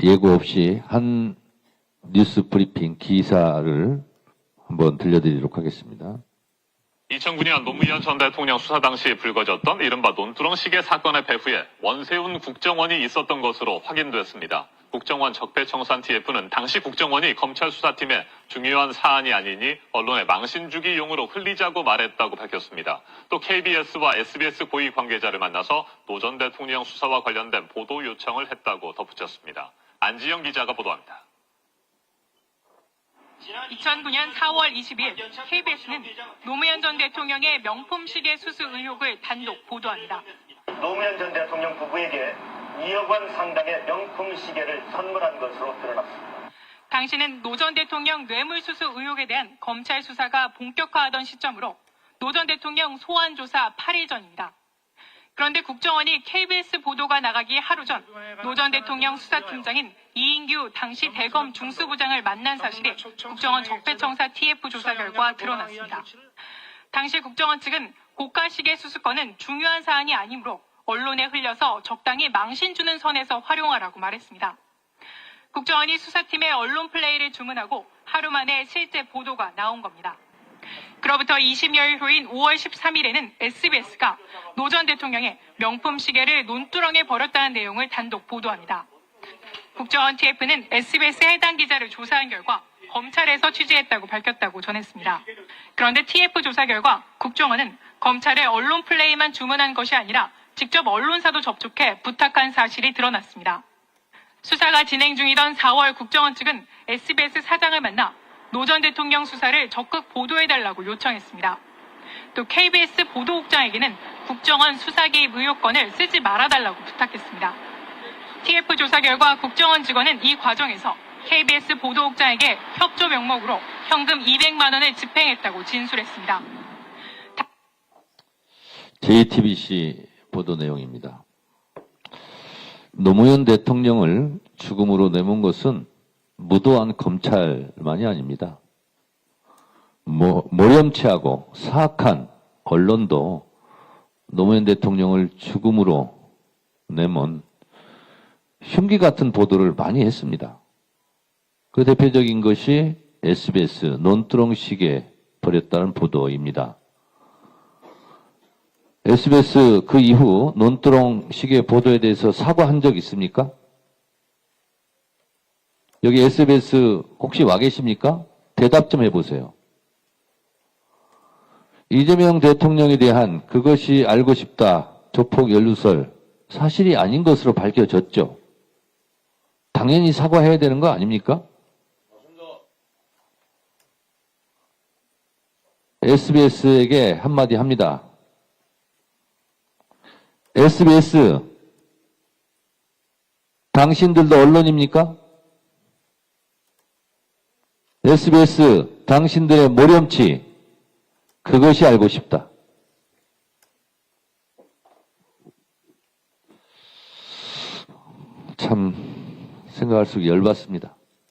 예고 없이 한 뉴스 브리핑 기사를 한번 들려드리도록 하겠습니다. 2009년 노무현 전 대통령 수사 당시 불거졌던 이른바 논두렁 시계 사건의 배후에 원세훈 국정원이 있었던 것으로 확인됐습니다. 국정원 적폐청산 TF는 당시 국정원이 검찰 수사팀의 중요한 사안이 아니니 언론에 망신 주기 용으로 흘리자고 말했다고 밝혔습니다. 또 KBS와 SBS 고위 관계자를 만나서 노 전 대통령 수사와 관련된 보도 요청을 했다고 덧붙였습니다. 안지영 기자가 보도합니다. 2009년 4월 20일 KBS는 노무현 전 대통령의 명품 시계 수수 의혹을 단독 보도합니다. 노무현 전 대통령 부부에게 2억 원 상당의 명품 시계를 선물한 것으로 드러났습니다. 당시는 노 전 대통령 뇌물수수 의혹에 대한 검찰 수사가 본격화하던 시점으로 노 전 대통령 소환 조사 8일 전입니다. 그런데 국정원이 KBS 보도가 나가기 하루 전 노 전 대통령 수사팀장인 이인규 당시 대검 중수부장을 만난 사실이 국정원 적폐청사 TF 조사 결과 드러났습니다. 당시 국정원 측은 고가 시계 수수권은 중요한 사안이 아니므로 언론에 흘려서 적당히 망신 주는 선에서 활용하라고 말했습니다. 국정원이 수사팀의 언론 플레이를 주문하고 하루 만에 실제 보도가 나온 겁니다. 그로부터 20여일 후인 5월 13일에는 SBS가 노 전 대통령의 명품 시계를 논두렁에 버렸다는 내용을 단독 보도합니다. 국정원 TF는 SBS 해당 기자를 조사한 결과 검찰에서 취재했다고 밝혔다고 전했습니다. 그런데 TF 조사 결과 국정원은 검찰의 언론 플레이만 주문한 것이 아니라 직접 언론사도 접촉해 부탁한 사실이 드러났습니다. 수사가 진행 중이던 4월 국정원 측은 SBS 사장을 만나 노 전 대통령 수사를 적극 보도해달라고 요청했습니다. 또 KBS 보도국장에게는 국정원 수사 개입 의혹권을 쓰지 말아달라고 부탁했습니다. TF 조사 결과 국정원 직원은 이 과정에서 KBS 보도국장에게 협조 명목으로 현금 200만 원을 집행했다고 진술했습니다. JTBC 보도 내용입니다. 노무현 대통령을 죽음으로 내몬 것은 무도한 검찰만이 아닙니다. 모렴치하고 사악한 언론도 노무현 대통령을 죽음으로 내몬 흉기 같은 보도를 많이 했습니다. 그 대표적인 것이 SBS 논두렁 시계 버렸다는 보도입니다. SBS 그 이후 논두렁 시계 보도에 대해서 사과한 적 있습니까? 여기 SBS 혹시 와 계십니까? 대답 좀 해보세요. 이재명 대통령에 대한 그것이 알고 싶다 조폭 연루설 사실이 아닌 것으로 밝혀졌죠. 당연히 사과해야 되는 거 아닙니까? SBS에게 한마디 합니다. SBS, 당신들도 언론입니까? SBS, 당신들의 모렴치, 그것이 알고 싶다. 참 생각할수록 열받습니다.